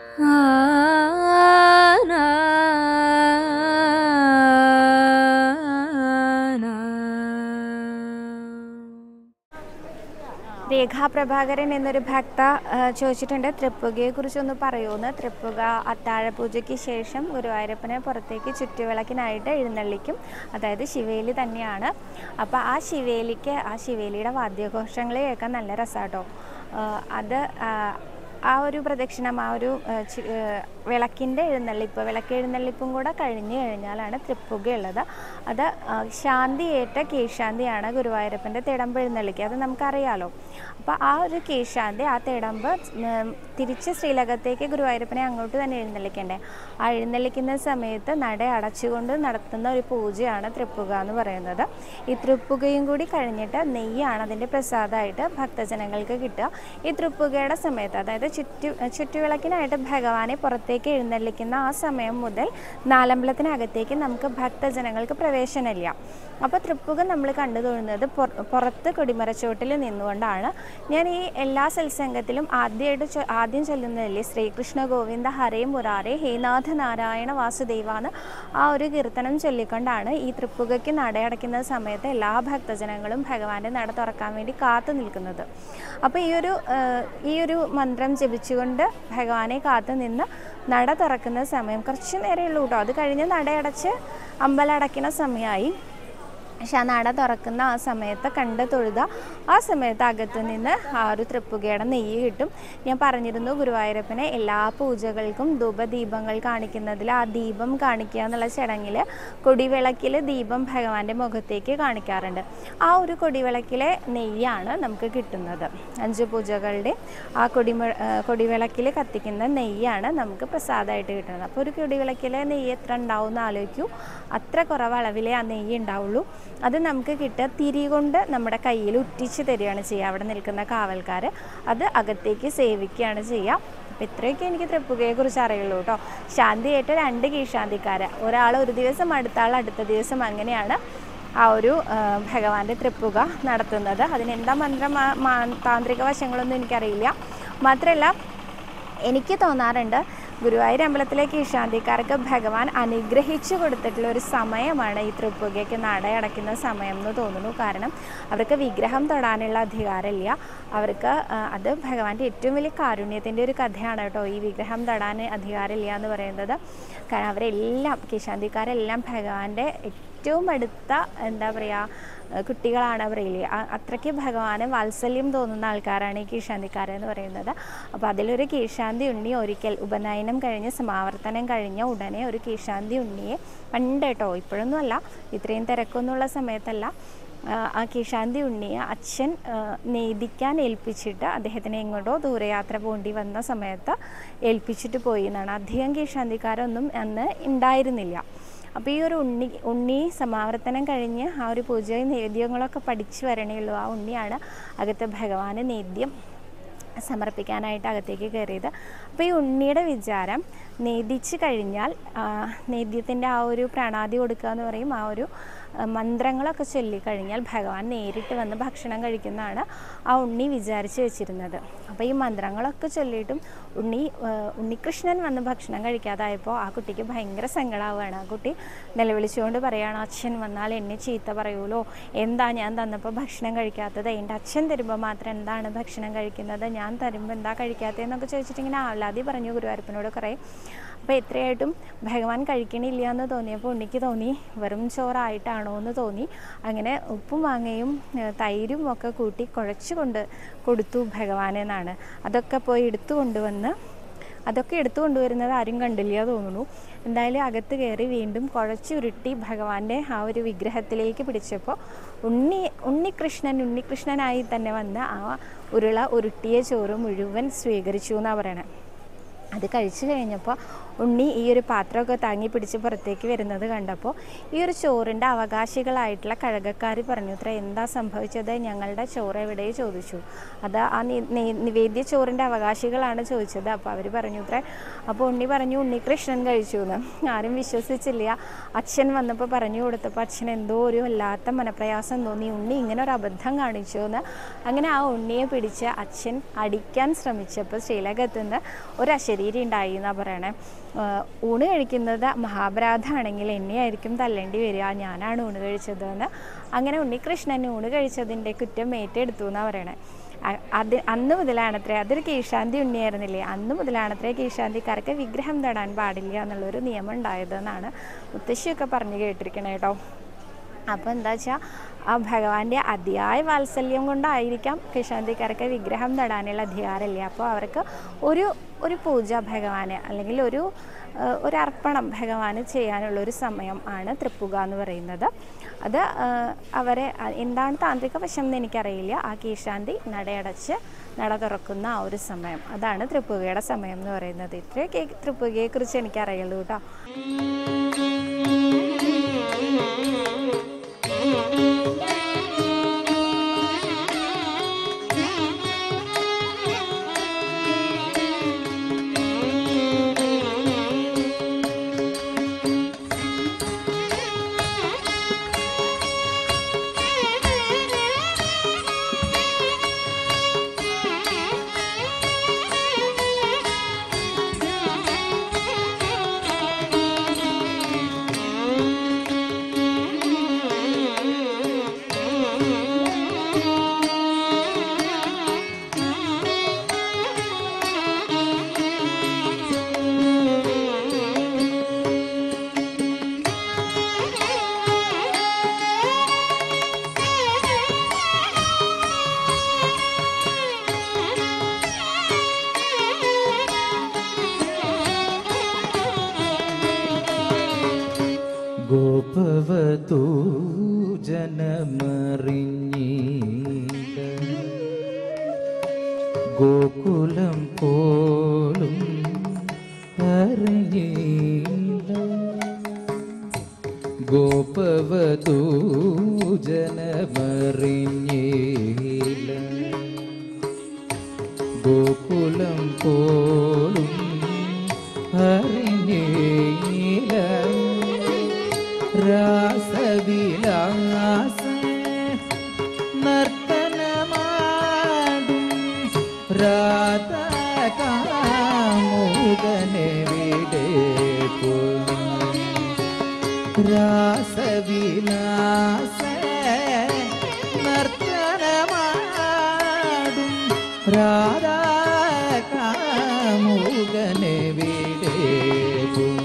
രേഖാ പ്രഭാകരൻ എന്നൊരു ഭക്ത ചോദിച്ചിട്ടുണ്ട്, തൃപ്പുകയെക്കുറിച്ചൊന്ന് പറയുമെന്ന്. തൃപ്പുക അത്താഴപൂജയ്ക്ക് ശേഷം ഗുരുവായൂരപ്പനെ പുറത്തേക്ക് ചുറ്റുവിളക്കിനായിട്ട് എഴുന്നള്ളിക്കും. അതായത് ശിവേലി തന്നെയാണ്. അപ്പോൾ ആ ശിവേലിയുടെ വാദ്യഘോഷങ്ങൾ കേൾക്കാൻ നല്ല രസമാട്ടോ. അത് ആ ഒരു പ്രദക്ഷിണം, ആ ഒരു വിളക്കിൻ്റെ വിളക്കെഴുന്നള്ളിപ്പും കൂടെ കഴിഞ്ഞു കഴിഞ്ഞാലാണ് തൃപ്പുകയുള്ളത്. അത് ശാന്തിയേറ്റ കീഴ്ശാന്തിയാണ് ഗുരുവായൂരപ്പൻ്റെ തിടമ്പ് എഴുന്നള്ളിക്കുക. അത് നമുക്കറിയാലോ. അപ്പോൾ ആ ഒരു കീഴ്ശാന്തി, ആ തിടമ്പ് തിരിച്ച് ശ്രീലകത്തേക്ക് ഗുരുവായൂരപ്പനെ അങ്ങോട്ട് തന്നെ എഴുന്നള്ളിക്കണ്ടേ. ആ എഴുന്നള്ളിക്കുന്ന സമയത്ത് നട അടച്ചുകൊണ്ട് നടത്തുന്ന ഒരു പൂജയാണ് തൃപ്പുക എന്ന് പറയുന്നത്. ഈ തൃപ്പുകയും കൂടി കഴിഞ്ഞിട്ട് നെയ്യാണ് അതിൻ്റെ പ്രസാദമായിട്ട് ഭക്തജനങ്ങൾക്ക് കിട്ടുക. ഈ തൃപ്പുകയുടെ സമയത്ത്, അതായത് ചുറ്റുവിളക്കിനായിട്ട് ഭഗവാനെ പുറത്തേക്ക് എഴുന്നള്ളിക്കുന്ന ആ സമയം മുതൽ നാലമ്പലത്തിനകത്തേക്ക് നമുക്ക് ഭക്തജനങ്ങൾക്ക് പ്രവേശനമില്ല. അപ്പോൾ തൃപ്പുക നമ്മൾ കണ്ടു തൊഴുന്നത് പുറത്ത് കൊടിമരച്ചോട്ടിൽ നിന്നുകൊണ്ടാണ്. ഞാൻ ഈ എല്ലാ സത്സംഗത്തിലും ആദ്യം ചൊല്ലുന്നതല്ലേ ശ്രീകൃഷ്ണ ഗോവിന്ദ ഹരേ മുരാരേ ഹേ നാഥ നാരായണ വാസുദേവാന്ന് ആ ഒരു കീർത്തനം ചൊല്ലിക്കൊണ്ടാണ് ഈ തൃപ്പുകയ്ക്ക് നടയടയ്ക്കുന്ന സമയത്ത് എല്ലാ ഭക്തജനങ്ങളും ഭഗവാന്റെ നട തുറക്കാൻ വേണ്ടി കാത്തു നിൽക്കുന്നത്. അപ്പോൾ ഈ ഒരു മന്ത്രം ജപിച്ചുകൊണ്ട് ഭഗവാനെ കാത്തു നിന്ന് നട തുറക്കുന്ന സമയം കുറച്ച് നേരമേ ഉള്ളൂ കേട്ടോ. അത് കഴിഞ്ഞ് നടയടച്ച് അമ്പലം അടയ്ക്കുന്ന സമയമായി. പക്ഷെ ആ നട തുറക്കുന്ന ആ സമയത്ത് കണ്ട് തൊഴുത ആ സമയത്ത് അകത്തു നിന്ന് ആ ഒരു തൃപ്പുകയുടെ നെയ്യ് കിട്ടും. ഞാൻ പറഞ്ഞിരുന്നു, ഗുരുവായൂരപ്പനെ എല്ലാ പൂജകൾക്കും ധൂപദീപങ്ങൾ കാണിക്കുന്നതിൽ ആ ദീപം കാണിക്കുക എന്നുള്ള ചടങ്ങിൽ കൊടിവിളക്കിൽ ദീപം ഭഗവാന്റെ മുഖത്തേക്ക് കാണിക്കാറുണ്ട്. ആ ഒരു കൊടിവിളക്കിലെ നെയ്യാണ് നമുക്ക് കിട്ടുന്നത്. 5 പൂജകളുടെ ആ കൊടിവിളക്കിൽ കത്തിക്കുന്ന നെയ്യാണ് നമുക്ക് പ്രസാദമായിട്ട് കിട്ടുന്നത്. അപ്പോൾ ഒരു കൊടിവിളക്കിലെ നെയ്യ് എത്ര ഉണ്ടാവും എന്ന് ആലോചിക്കൂ. അത്ര കുറവ് അളവിലേ ആ നെയ്യ് ഉണ്ടാവുള്ളൂ. അത് നമുക്ക് കിട്ടുക തിരി കൊണ്ട് നമ്മുടെ കയ്യിൽ ഉറ്റിച്ച് തരികയാണ് ചെയ്യുക. അവിടെ നിൽക്കുന്ന കാവൽക്കാർ അത് അകത്തേക്ക് സേവിക്കുകയാണ് ചെയ്യുക. അപ്പോൾ ഇത്രയൊക്കെ എനിക്ക് തൃപ്പുകയെക്കുറിച്ച് അറിയുള്ളൂ കേട്ടോ. ശാന്തിയേറ്റ 2 കീഴ്ശാന്തിക്കാർ, ഒരാൾ ഒരു ദിവസം, അടുത്ത ആൾ അടുത്ത ദിവസം, അങ്ങനെയാണ് ആ ഒരു ഭഗവാന്റെ തൃപ്പുക നടത്തുന്നത്. അതിനെന്താ താന്ത്രിക വശങ്ങളൊന്നും എനിക്കറിയില്ല. മാത്രമല്ല എനിക്ക് തോന്നാറുണ്ട് ഗുരുവായൂർ അമ്പലത്തിലെ കീഴ്ശാന്തിക്കാർക്ക് ഭഗവാൻ അനുഗ്രഹിച്ചു കൊടുത്തിട്ടുള്ള ഒരു സമയമാണ് ഈ തൃപ്പുകയ്ക്ക് നടയടയ്ക്കുന്ന സമയം എന്ന് തോന്നുന്നു. കാരണം അവർക്ക് വിഗ്രഹം തൊടാനുള്ള അധികാരമില്ല. അവർക്ക് അത് ഭഗവാന്റെ ഏറ്റവും വലിയ കാരുണ്യത്തിൻ്റെ ഒരു കഥയാണ് കേട്ടോ, ഈ വിഗ്രഹം തൊടാൻ അധികാരമില്ല എന്ന് പറയുന്നത്. കാരണം അവരെല്ലാം, കീഴ്ശാന്തിക്കാരെല്ലാം ഭഗവാന്റെ ഏറ്റവും അടുത്ത കുട്ടികളാണ് അവരില്ലേ. അത്രയ്ക്ക് ഭഗവാന് വാത്സല്യം തോന്നുന്ന ആൾക്കാരാണ് ഈ കീഴ്ശാന്തിക്കാരെന്ന് പറയുന്നത്. അപ്പോൾ അതിലൊരു കീഴ്ശാന്തി ഉണ്ണി ഒരിക്കൽ ഉപനയനം കഴിഞ്ഞ് സമാവർത്തനം കഴിഞ്ഞ ഉടനെ ഒരു കീഴ്ശാന്തി ഉണ്ണിയെ പണ്ട് കേട്ടോ, ഇപ്പോഴൊന്നും അല്ല, ഇത്രയും തിരക്കൊന്നുള്ള സമയത്തല്ല, ആ കീഴ്ശാന്തി ഉണ്ണിയെ അച്ഛൻ നേദിക്കാൻ ഏൽപ്പിച്ചിട്ട് അദ്ദേഹത്തിനെ എങ്ങോട്ടോ ദൂരയാത്ര പോണ്ടി വന്ന സമയത്ത് ഏൽപ്പിച്ചിട്ട് പോയി എന്നാണ്. അധികം കീഴ്ശാന്തിക്കാരൊന്നും അന്ന് ഉണ്ടായിരുന്നില്ല. അപ്പോൾ ഈ ഒരു ഉണ്ണി സമാവർത്തനം കഴിഞ്ഞ് ആ ഒരു പൂജയും നേദ്യങ്ങളൊക്കെ പഠിച്ചു വരണേ ഉള്ളൂ. ആ ഉണ്ണിയാണ് അകത്ത് ഭഗവാന് നേദ്യം സമർപ്പിക്കാനായിട്ട് അകത്തേക്ക് കയറിയത്. അപ്പോൾ ഈ ഉണ്ണിയുടെ വിചാരം, നേദിച്ച് കഴിഞ്ഞാൽ നേദ്യത്തിൻ്റെ ആ ഒരു പ്രണാദി കൊടുക്കുക എന്ന് പറയും, ആ ഒരു മന്ത്രങ്ങളൊക്കെ ചൊല്ലിക്കഴിഞ്ഞാൽ ഭഗവാൻ നേരിട്ട് വന്ന് ഭക്ഷണം കഴിക്കുന്നതാണ് ആ ഉണ്ണി വിചാരിച്ച് വെച്ചിരുന്നത്. അപ്പോൾ ഈ മന്ത്രങ്ങളൊക്കെ ചൊല്ലിയിട്ടും ഉണ്ണികൃഷ്ണൻ വന്ന് ഭക്ഷണം കഴിക്കാതായപ്പോൾ ആ കുട്ടിക്ക് ഭയങ്കര സങ്കടമാവുകയാണ്. ആ കുട്ടി നിലവിളിച്ചുകൊണ്ട് പറയുകയാണ്, അച്ഛൻ വന്നാൽ എന്നെ ചീത്ത പറയുമല്ലോ, എന്താ ഞാൻ തന്നപ്പോൾ ഭക്ഷണം കഴിക്കാത്തത്, എൻ്റെ അച്ഛൻ തരുമ്പോൾ മാത്രം എന്താണ് ഭക്ഷണം കഴിക്കുന്നത്, ഞാൻ തരുമ്പോൾ എന്താ കഴിക്കാത്തതെന്നൊക്കെ ചോദിച്ചിട്ട് ഇങ്ങനെ ആഹ്ലാദി പറഞ്ഞു ഗുരുവായൂരപ്പനോട് കുറേ. അപ്പോൾ എത്രയായിട്ടും ഭഗവാൻ കഴിക്കണില്ല എന്ന് തോന്നിയപ്പോൾ ഉണ്ണിക്ക് തോന്നി വെറും ചോറായിട്ടാണോ എന്ന് തോന്നി. അങ്ങനെ ഉപ്പും മാങ്ങയും തൈരും ഒക്കെ കൂട്ടി കുഴച്ച് കൊടുത്തു ഭഗവാനെന്നാണ്. അതൊക്കെ എടുത്തു കൊണ്ടുവരുന്നത് ആരും കണ്ടില്ല തോന്നുന്നു. എന്തായാലും അകത്ത് കയറി വീണ്ടും കുഴച്ചുരുട്ടി ഭഗവാന്റെ ആ ഒരു വിഗ്രഹത്തിലേക്ക് പിടിച്ചപ്പോൾ ഉണ്ണികൃഷ്ണനായി തന്നെ വന്ന് ആ ഉരുട്ടിയ ചോറ് മുഴുവൻ സ്വീകരിച്ചു എന്നാണ് പറയണത്. അത് കഴിച്ചു കഴിഞ്ഞപ്പോൾ ഉണ്ണി ഈ ഒരു പാത്രമൊക്കെ താങ്ങി പിടിച്ച് പുറത്തേക്ക് വരുന്നത് കണ്ടപ്പോൾ ഈ ഒരു ചോറിൻ്റെ അവകാശികളായിട്ടുള്ള കഴകക്കാർ പറഞ്ഞു, ഇത്ര എന്താ സംഭവിച്ചത്, ഞങ്ങളുടെ ചോറ് എവിടെ ചോദിച്ചു. അത് ആ നിവേദ്യ ചോറിൻ്റെ അവകാശികളാണ് ചോദിച്ചത്. അപ്പോൾ അവർ പറഞ്ഞു അപ്പോൾ ഉണ്ണി പറഞ്ഞു ഉണ്ണികൃഷ്ണൻ കഴിച്ചു എന്ന്. ആരും വിശ്വസിച്ചില്ല. അച്ഛൻ വന്നപ്പോൾ പറഞ്ഞു കൊടുത്തപ്പോൾ അച്ഛൻ എന്തോ ഒരു വല്ലാത്ത മനപ്രയാസം തോന്നി, ഉണ്ണി ഇങ്ങനെ ഒരു അബദ്ധം കാണിച്ചു എന്ന്. അങ്ങനെ ആ ഉണ്ണിയെ പിടിച്ച് അച്ഛൻ അടിക്കാൻ ശ്രമിച്ചപ്പോൾ ശ്രീലകത്തുനിന്ന് ഒരു അശരീരി ഉണ്ടായി എന്നാണ് പറയണേ. ഊണ് കഴിക്കുന്നത് മഹാപരാധമാണെങ്കിൽ എന്നെയായിരിക്കും തല്ലേണ്ടി വരിക, ഞാനാണ് ഊണ് കഴിച്ചതെന്ന്. അങ്ങനെ ഉണ്ണികൃഷ്ണൻ ഊണ് കഴിച്ചതിൻ്റെ കുറ്റം ഏറ്റെടുത്തു എന്നാണ് പറയണേ. അന്ന് മുതലാണത്രേ, അതൊരു കീഴ്ശാന്തി ഉണ്ണിയായിരുന്നില്ലേ, അന്ന് മുതലാണത്രേ കീഴ്ശാന്തിക്കാർക്ക് വിഗ്രഹം തൊടാൻ പാടില്ല എന്നുള്ളൊരു നിയമം ഉണ്ടായതെന്നാണ് മുത്തശ്ശിയൊക്കെ പറഞ്ഞു കേട്ടിരിക്കണേ കേട്ടോ. അപ്പോൾ എന്താ വെച്ചാൽ ആ ഭഗവാന്റെ അതിയായ വാത്സല്യം കൊണ്ടായിരിക്കാം കീഴ്ശാന്തിക്കാർക്ക് വിഗ്രഹം തൊടാനുള്ള അധികാരമില്ല. അപ്പോൾ അവർക്ക് ഒരു പൂജ ഭഗവാന് അല്ലെങ്കിൽ ഒരു അർപ്പണം ഭഗവാന് ചെയ്യാനുള്ളൊരു സമയം ആണ് തൃപ്പുക എന്ന് പറയുന്നത്. അത് അവരെ എന്താണ് താന്ത്രിക വശം എന്ന് എനിക്കറിയില്ല. ആ കീഴ്ശാന്തി നടയടച്ച് നട തുറക്കുന്ന ആ ഒരു സമയം, അതാണ് തൃപ്പുകയുടെ സമയം എന്ന് പറയുന്നത്. ഇത്രയൊക്കെ തൃപ്പുകയെക്കുറിച്ച് എനിക്കറിയുള്ളൂ കേട്ടോ. ഗോപവതൂ ജനമറിഞ്ഞീല ഗോകുലം പോലും അറിഞ്ഞീല. ഗോപവതൂ ജനമറിഞ്ഞീല ഗോകുലം പോലും അറിഞ്ഞീല. രാസവിലാസ നർത്തനമാടും രാധാകാമുകനെവിടെ പോയി. രാസവിലാസ നർത്തനമാടും രാധാകാമുകനെവിടെ പോയി.